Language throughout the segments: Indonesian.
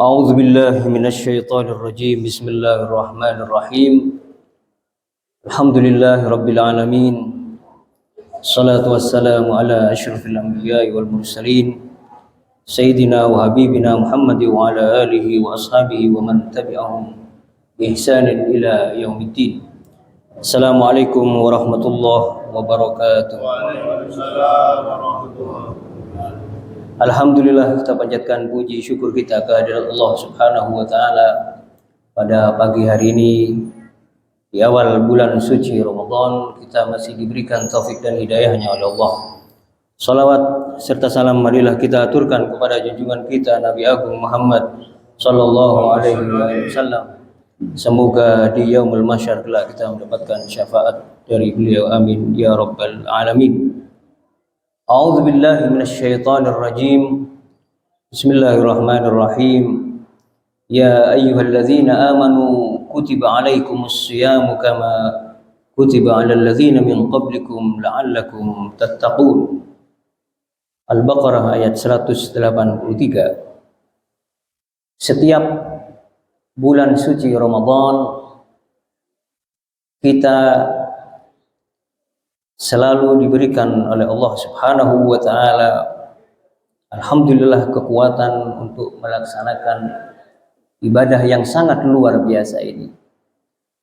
أعوذ بالله من الشيطان الرجيم بسم الله الرحمن الرحيم الحمد لله رب العالمين الصلاة والسلام على أشرف الأنبياء والمرسلين سيدنا وحبيبنا محمد وعلى آله وأصحابه ومن تبعهم بإحسان إلى يوم الدين. السلام عليكم ورحمة الله وبركاته. Alhamdulillah, kita panjatkan puji syukur kita kehadirat Allah Subhanahu wa taala pada pagi hari ini di awal bulan suci Ramadan. Kita masih diberikan taufik dan hidayahnya oleh Allah. Salawat serta salam marilah kita aturkan kepada junjungan kita Nabi Agung Muhammad sallallahu alaihi wasallam. Semoga di yaumul mahsyar kelak kita mendapatkan syafaat dari beliau, amin ya rabbal alamin. A'udzu billahi minasyaitonir rajim. Bismillahirrahmanirrahim. Ya ayyuhalladzina amanu kutiba alaikumus syiyamu kama kutiba alal ladzina min qablikum la'allakum tattaqun. Al-Baqarah ayat 183. Setiap bulan suci Ramadan kita selalu diberikan oleh Allah Subhanahu wa taala, alhamdulillah, kekuatan untuk melaksanakan ibadah yang sangat luar biasa ini.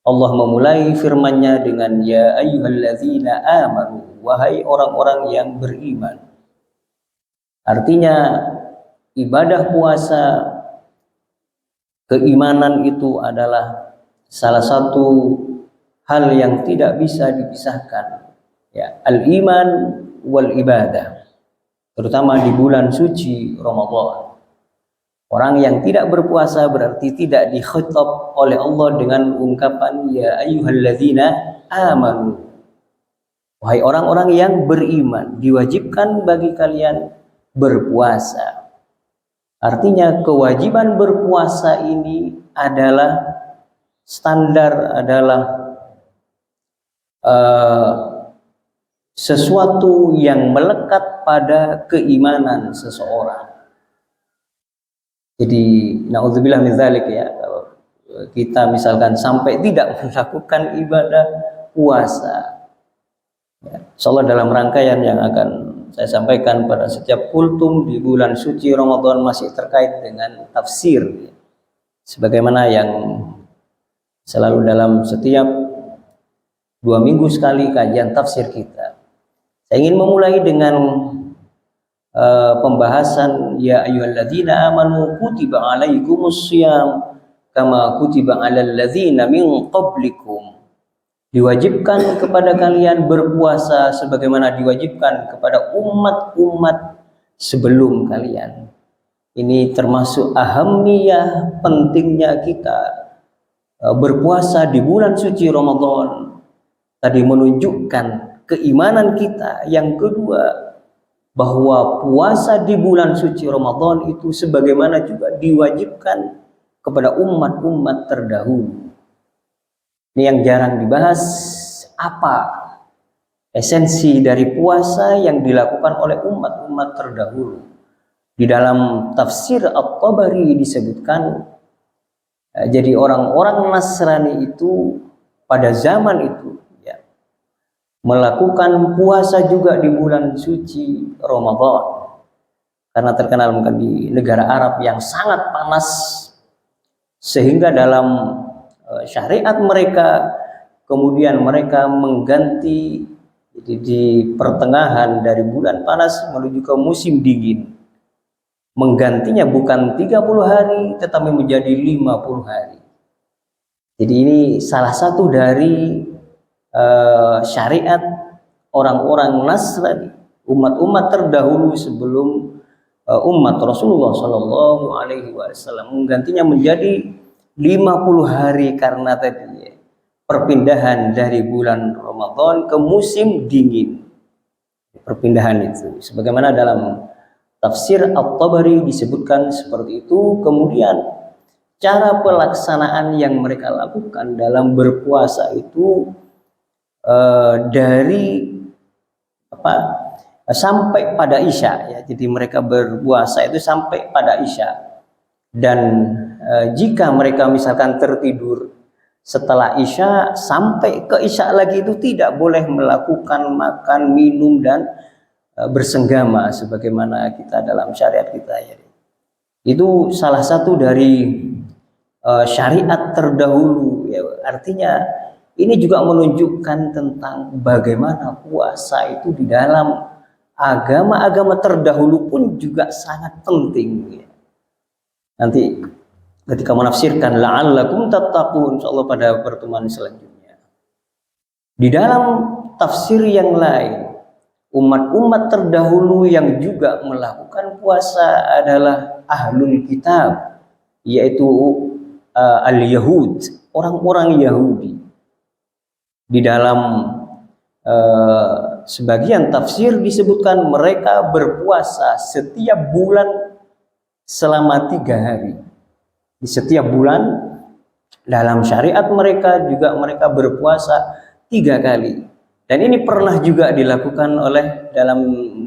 Allah memulai firman-Nya dengan ya ayyuhalladzina amanu, wahai orang-orang yang beriman. Artinya ibadah puasa, keimanan itu adalah salah satu hal yang tidak bisa dipisahkan. Ya, al-iman wal ibadah, terutama di bulan suci Ramadan. Orang yang tidak berpuasa berarti tidak dikhitab oleh Allah dengan ungkapan ya ayyuhalladzina amanu, wahai orang-orang yang beriman, diwajibkan bagi kalian berpuasa. Artinya kewajiban berpuasa ini adalah standar, adalah sesuatu yang melekat pada keimanan seseorang. Jadi naudzubillah min dzalik, ya, kalau kita misalkan sampai tidak melakukan ibadah puasa, ya, insyaallah dalam rangkaian yang akan saya sampaikan pada setiap kultum di bulan suci Ramadan masih terkait dengan tafsir, ya, sebagaimana yang selalu dalam setiap 2 minggu sekali kajian tafsir kita. Saya ingin memulai dengan pembahasan ya ayyuhalladzina amanu kutiba alaikumus syiyam kama kutiba alal ladzina min qablikum. Diwajibkan kepada kalian berpuasa sebagaimana diwajibkan kepada umat-umat sebelum kalian. Ini termasuk ahamiyah, pentingnya kita berpuasa di bulan suci Ramadan. Tadi menunjukkan keimanan kita. Yang kedua, bahwa puasa di bulan suci Ramadan itu sebagaimana juga diwajibkan kepada umat-umat terdahulu. Ini yang jarang dibahas, apa esensi dari puasa yang dilakukan oleh umat-umat terdahulu. Di dalam tafsir At-Tabari disebutkan, jadi orang-orang Nasrani itu pada zaman itu melakukan puasa juga di bulan suci Ramadan, karena terkenal mungkin di negara Arab yang sangat panas, sehingga dalam syariat mereka kemudian mereka mengganti di pertengahan dari bulan panas menuju ke musim dingin, menggantinya bukan 30 hari tetapi menjadi 50 hari. Jadi ini salah satu dari syariat orang-orang Nasrani, umat-umat terdahulu sebelum umat Rasulullah Shallallahu Alaihi Wasallam, menggantinya menjadi 50 hari karena tadi perpindahan dari bulan Ramadan ke musim dingin. Perpindahan itu sebagaimana dalam tafsir At-Tabari disebutkan seperti itu. Kemudian cara pelaksanaan yang mereka lakukan dalam berpuasa itu dari sampai pada Isya, ya. Jadi mereka berpuasa itu sampai pada Isya. Dan jika mereka misalkan tertidur setelah Isya sampai ke Isya lagi, itu tidak boleh melakukan makan, minum, dan bersenggama sebagaimana kita dalam syariat kita ya. Itu salah satu dari syariat terdahulu ya. Artinya ini juga menunjukkan tentang bagaimana puasa itu di dalam agama-agama terdahulu pun juga sangat penting ya. Nanti ketika menafsirkan la'allakum tattaqun insyaallah pada pertemuan selanjutnya. Di dalam tafsir yang lain, umat-umat terdahulu yang juga melakukan puasa adalah ahlul kitab, yaitu al-Yahud, orang-orang Yahudi. Di dalam sebagian tafsir disebutkan mereka berpuasa setiap bulan selama 3 hari. Di setiap bulan dalam syariat mereka juga mereka berpuasa 3 kali. Dan ini pernah juga dilakukan oleh dalam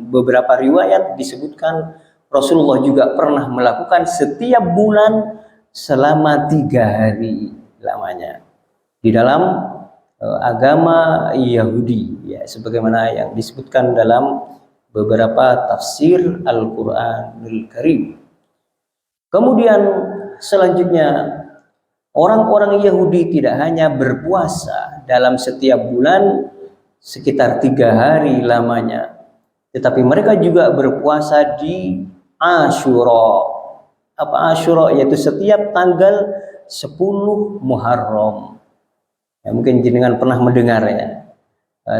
beberapa riwayat disebutkan Rasulullah juga pernah melakukan setiap bulan selama 3 hari lamanya di dalam agama Yahudi ya, sebagaimana yang disebutkan dalam beberapa tafsir Al-Qur'anul Karim. Kemudian selanjutnya orang-orang Yahudi tidak hanya berpuasa dalam setiap bulan sekitar 3 hari lamanya, tetapi mereka juga berpuasa di Asyura. Apa Asyura? Yaitu setiap tanggal 10 Muharram. Ya, mungkin jenengan pernah mendengarnya.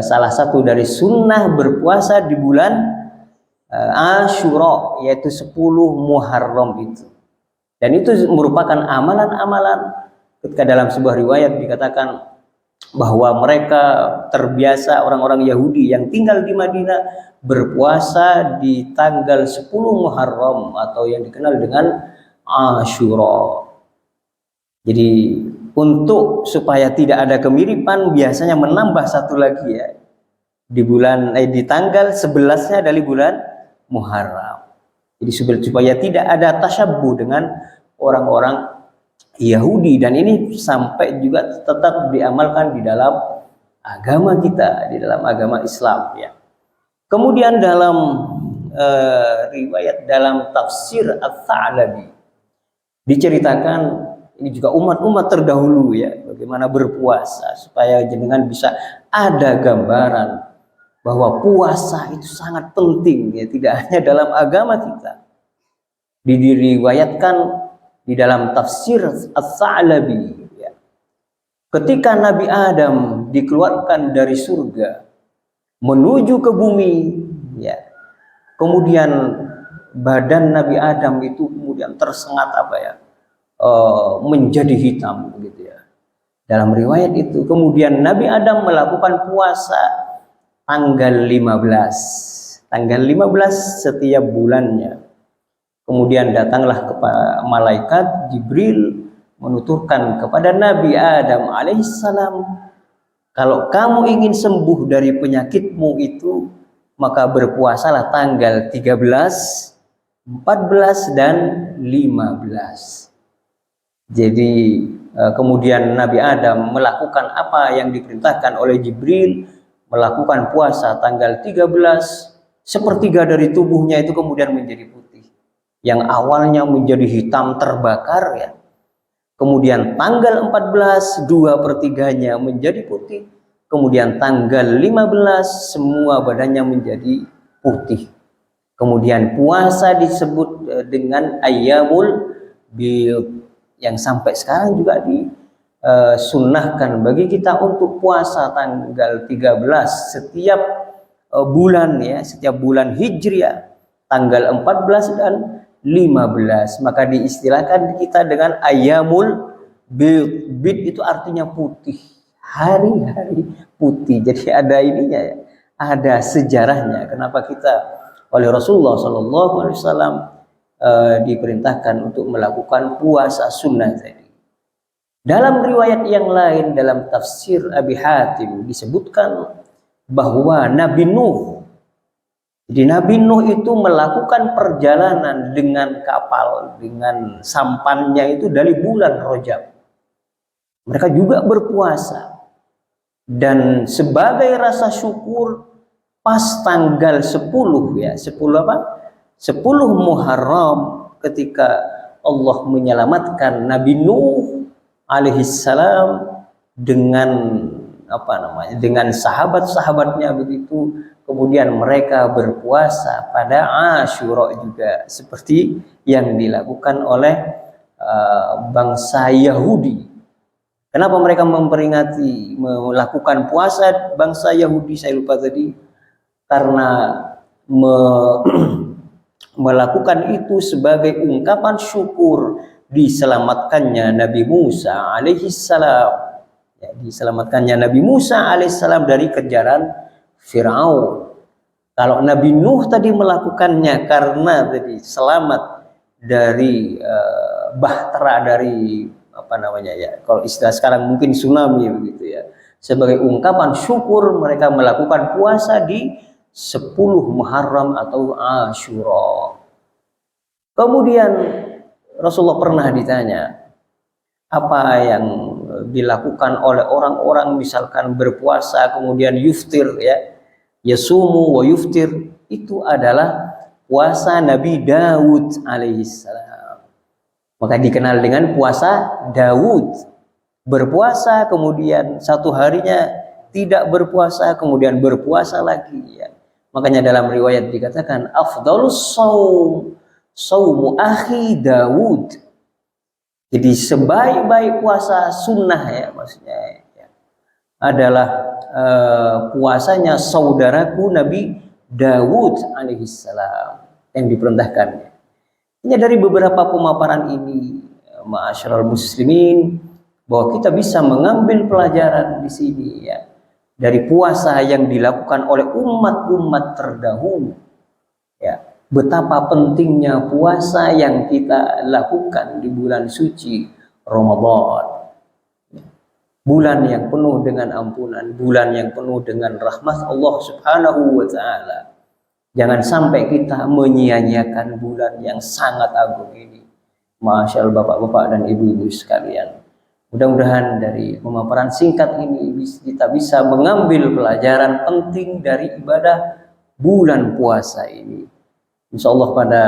Salah satu dari sunnah berpuasa di bulan Asyura, yaitu 10 Muharram itu. Dan itu merupakan amalan-amalan ketika dalam sebuah riwayat dikatakan bahwa mereka terbiasa, orang-orang Yahudi yang tinggal di Madinah berpuasa di tanggal 10 Muharram atau yang dikenal dengan Asyura. Jadi untuk supaya tidak ada kemiripan biasanya menambah satu lagi ya, di tanggal 11-nya dari bulan Muharram. Jadi supaya tidak ada tasyabbuh dengan orang-orang Yahudi, dan ini sampai juga tetap diamalkan di dalam agama kita, di dalam agama Islam ya. Kemudian dalam riwayat dalam tafsir Ats-Tsa'labi diceritakan ini juga umat-umat terdahulu ya, bagaimana berpuasa supaya jenengan bisa ada gambaran bahwa puasa itu sangat penting ya, tidak hanya dalam agama kita. Diriwayatkan di dalam tafsir Ats-Tsa'labi ya, ketika Nabi Adam dikeluarkan dari surga menuju ke bumi ya, kemudian badan Nabi Adam itu kemudian tersengat menjadi hitam begitu ya. Dalam riwayat itu kemudian Nabi Adam melakukan puasa tanggal 15 setiap bulannya. Kemudian datanglah kepada malaikat Jibril menuturkan kepada Nabi Adam alaihissalam, kalau kamu ingin sembuh dari penyakitmu itu, maka berpuasalah tanggal 13, 14, dan 15. Jadi kemudian Nabi Adam melakukan apa yang diperintahkan oleh Jibril, melakukan puasa tanggal 13, sepertiga dari tubuhnya itu kemudian menjadi putih. Yang awalnya menjadi hitam terbakar ya. Kemudian tanggal 14, 2/3-nya menjadi putih. Kemudian tanggal 15 semua badannya menjadi putih. Kemudian puasa disebut dengan Ayyamul Bid, yang sampai sekarang juga disunnahkan bagi kita untuk puasa tanggal 13 setiap bulan ya, setiap bulan Hijriah, tanggal 14 dan 15. Maka diistilahkan kita dengan Ayyamul Bid. Bid itu artinya putih, hari-hari putih. Jadi ada ininya ya, ada sejarahnya kenapa kita oleh Rasulullah SAW diperintahkan untuk melakukan puasa sunnah tadi. Dalam riwayat yang lain dalam tafsir Abi Hatim disebutkan bahwa Nabi Nuh Jadi Nabi Nuh itu melakukan perjalanan dengan kapal, dengan sampannya itu dari bulan Rajab. Mereka juga berpuasa. Dan sebagai rasa syukur pas tanggal 10 ya, 10 apa? 10 Muharram ketika Allah menyelamatkan Nabi Nuh alaihissalam dengan apa namanya? Dengan sahabat-sahabatnya begitu. Kemudian mereka berpuasa pada Asyura juga seperti yang dilakukan oleh bangsa Yahudi. Kenapa mereka memperingati melakukan puasa bangsa Yahudi? Saya lupa tadi. Karena melakukan itu sebagai ungkapan syukur diselamatkannya Nabi Musa alaihissalam. Ya, diselamatkannya Nabi Musa alaihissalam dari kejaran Fir'aun. Kalau Nabi Nuh tadi melakukannya karena tadi selamat dari bahtera, dari apa namanya ya, kalau istilah sekarang mungkin tsunami begitu ya. Sebagai ungkapan syukur mereka melakukan puasa di 10 Muharram atau Asyura. Kemudian Rasulullah pernah ditanya, apa yang dilakukan oleh orang-orang misalkan berpuasa kemudian yuftir ya, yasumu wa yuftir, itu adalah puasa Nabi Daud alaihissalam. Maka dikenal dengan puasa Daud. Berpuasa kemudian satu harinya tidak berpuasa, kemudian berpuasa lagi ya. Makanya dalam riwayat dikatakan afdhalus shaum saumu akhi Daud. Jadi sebaik-baik puasa sunnah ya, maksudnya ya, adalah puasanya saudaraku Nabi Daud alaihissalam yang diperintahkannya. Ini dari beberapa pemaparan ini, ma'asyiral muslimin, bahwa kita bisa mengambil pelajaran di sini ya, dari puasa yang dilakukan oleh umat-umat terdahulu ya, betapa pentingnya puasa yang kita lakukan di bulan suci Ramadan. Bulan yang penuh dengan ampunan, bulan yang penuh dengan rahmat Allah Subhanahu wa taala. Jangan sampai kita menyia-nyiakan bulan yang sangat agung ini. Masyaallah bapak-bapak dan ibu-ibu sekalian. Mudah-mudahan dari pemaparan singkat ini kita bisa mengambil pelajaran penting dari ibadah bulan puasa ini. Insya Allah pada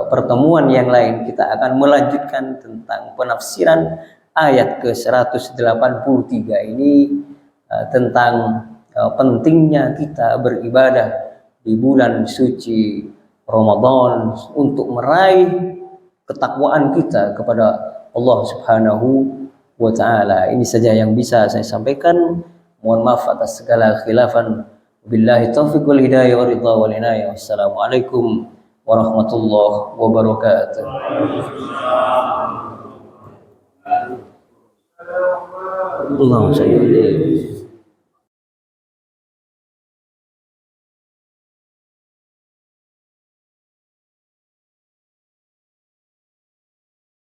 pertemuan yang lain kita akan melanjutkan tentang penafsiran ayat ke-183 ini, tentang pentingnya kita beribadah di bulan suci Ramadan untuk meraih ketakwaan kita kepada Allah Subhanahu wa taala. Ini saja yang bisa saya sampaikan. Mohon maaf atas segala khilafan. Billahi taufiq wal hidayah wa ridha wal inayah. Wassalamualaikum warahmatullahi wabarakatuh. Allahumma shalli